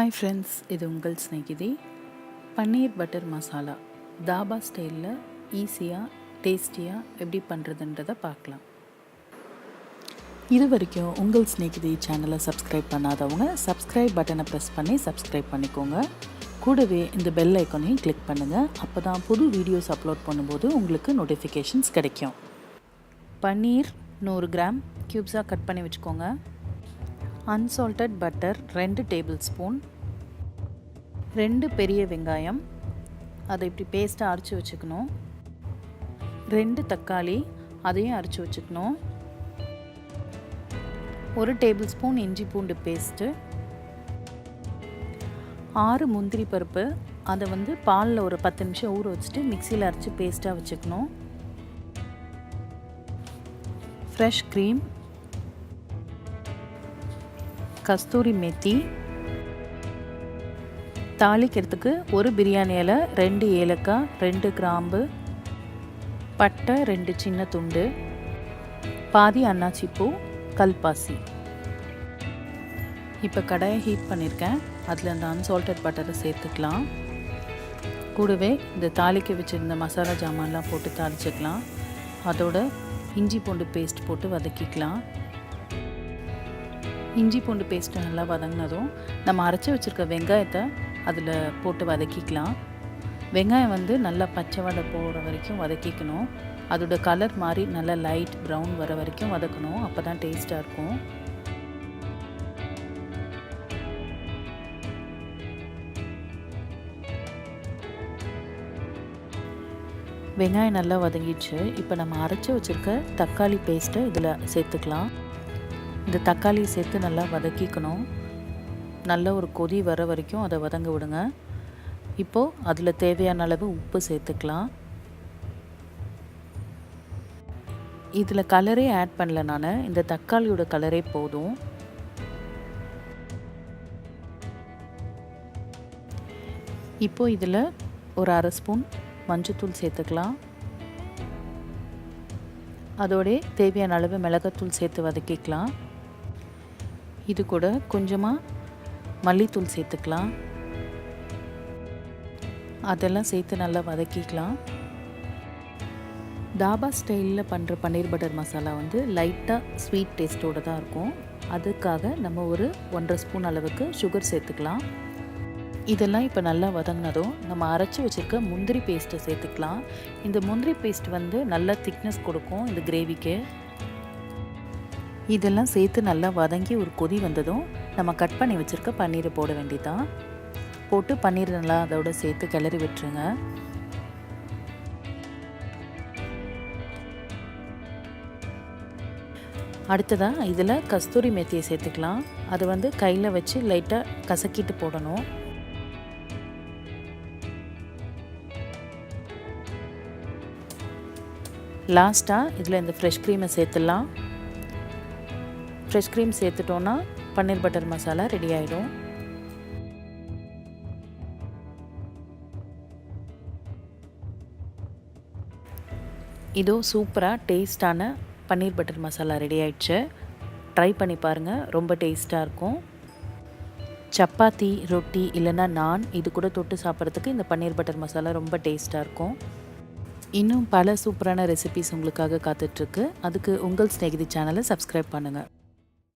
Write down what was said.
Hi friends, இது உங்கள் ஸ்நேகிதி. பன்னீர் butter masala dhaba ஸ்டைலில் ஈஸியாக டேஸ்டியாக எப்படி பண்ணுறதுன்றதை பார்க்கலாம். இது வரைக்கும் உங்கள் ஸ்நேகிதி சேனலை சப்ஸ்கிரைப் பண்ணாதவங்க சப்ஸ்கிரைப் பட்டனை ப்ரெஸ் பண்ணி சப்ஸ்கிரைப் பண்ணிக்கோங்க. கூடவே இந்த பெல் ஐக்கானையும் கிளிக் பண்ணுங்கள். அப்போ தான் புது வீடியோஸ் அப்லோட் பண்ணும்போது உங்களுக்கு நோட்டிஃபிகேஷன்ஸ் கிடைக்கும். பன்னீர் 100 கிராம் க்யூப்ஸாக கட் பண்ணி வச்சுக்கோங்க. அன்சால்டட் பட்டர் 2 டேபிள் ஸ்பூன், 2 பெரிய வெங்காயம் அதை இப்படி பேஸ்ட்டாக அரைச்சி வச்சுக்கணும். 2 தக்காளி அதையும் அரைச்சி வச்சுக்கணும். 1 டேபிள் ஸ்பூன் இஞ்சி பூண்டு பேஸ்ட்டு, 6 முந்திரி பருப்பு அதை பாலில் ஒரு 10 நிமிஷம் ஊற வச்சுட்டு மிக்சியில் அரைச்சி பேஸ்ட்டாக வச்சுக்கணும். ஃப்ரெஷ் க்ரீம், கஸ்தூரி மேத்தி, தாளிக்கிறதுக்கு 1 பிரியாணி இலை, 2 ஏலக்காய், 2 கிராம்பு, பட்டை 2 சின்ன துண்டு, பாதி அன்னாச்சிப்பூ, கல்பாசி. இப்போ கடாயை ஹீட் பண்ணியிருக்கேன். அதில் இந்த அன்சால்டட் பட்டரை சேர்த்துக்கலாம். கூடவே இந்த தாளிக்க வச்சுருந்த மசாலா ஜாமான்லாம் போட்டு தாளிச்சிக்கலாம். அதோட இஞ்சி பூண்டு பேஸ்ட் போட்டு வதக்கிக்கலாம். இஞ்சி பூண்டு பேஸ்ட்டு நல்லா வதங்கினதும் நம்ம அரைச்சி வச்சுருக்க வெங்காயத்தை அதில் போட்டு வதக்கிக்கலாம். வெங்காயம் நல்லா பச்சை வடை போகிற வரைக்கும் வதக்கிக்கணும். அதோட கலர் மாதிரி நல்லா லைட் ப்ரௌன் வர வரைக்கும் வதக்கணும். அப்போ தான் டேஸ்ட்டாக இருக்கும். வெங்காயம் நல்லா வதங்கிடுச்சு. இப்போ நம்ம அரைச்சி வச்சுருக்க தக்காளி பேஸ்ட்டை இதில் சேர்த்துக்கலாம். இந்த தக்காளி சேர்த்து நல்லா வதக்கிக்கணும். நல்ல ஒரு கொதி வர வரைக்கும் அதை வதங்க விடுங்க. இப்போது அதில் தேவையான அளவு உப்பு சேர்த்துக்கலாம். இதில் கலரே ஆட் பண்ணல, நான் இந்த தக்காளியோட கலரே போதும். இப்போது இதில் ஒரு 1/2 ஸ்பூன் மஞ்சத்தூள் சேர்த்துக்கலாம். அதோடே தேவையான அளவு மிளகாத்தூள் சேர்த்து வதக்கிக்கலாம். இது கூட கொஞ்சமாக மல்லித்தூள் சேர்த்துக்கலாம். அதெல்லாம் சேர்த்து நல்லா வதக்கிக்கலாம். தாபா ஸ்டைலில் பண்ணுற பன்னீர் பட்டர் மசாலா லைட்டாக ஸ்வீட் டேஸ்ட்டோடு தான் இருக்கும். அதுக்காக நம்ம ஒரு 1.5 ஸ்பூன் அளவுக்கு சுகர் சேர்த்துக்கலாம். இதெல்லாம் இப்போ நல்லா வதங்கினதும் நம்ம அரைச்சி வச்சுருக்க முந்திரி பேஸ்ட்டை சேர்த்துக்கலாம். இந்த முந்திரி பேஸ்ட் நல்லா திக்னஸ் கொடுக்கும் இந்த கிரேவிக்கு. இதெல்லாம் சேர்த்து நல்லா வதங்கி ஒரு கொதி வந்ததும் நம்ம கட் பண்ணி வச்சுருக்க பன்னீரை போட வேண்டியதான். போட்டு பன்னீர் நல்லா அதோட சேர்த்து கிளறி விட்டுருங்க. அடுத்ததாக இதில் கஸ்தூரி மேத்தியை சேர்த்துக்கலாம். அது கையில் வச்சு லைட்டாக கசக்கிட்டு போடணும். லாஸ்ட்டாக இதில் இந்த ஃப்ரெஷ் க்ரீமை சேர்த்துடலாம். ஃப்ரெஷ் க்ரீம் சேர்த்துட்டோன்னா பன்னீர் பட்டர் மசாலா ரெடி ஆகிடும். இதோ சூப்பராக டேஸ்டான பன்னீர் பட்டர் மசாலா ரெடி ஆயிடுச்சு. ட்ரை பண்ணி பாருங்கள், ரொம்ப டேஸ்ட்டாக இருக்கும். சப்பாத்தி, ரொட்டி இல்லைன்னா நான் இது கூட தொட்டு சாப்பிட்றதுக்கு இந்த பன்னீர் பட்டர் மசாலா ரொம்ப டேஸ்ட்டாக இருக்கும். இன்னும் பல சூப்பரான ரெசிபிஸ் உங்களுக்காக காத்துட்ருக்கு. அதுக்கு உங்கள் ஸ்நேகிதி சேனலை சப்ஸ்கிரைப் பண்ணுங்கள்.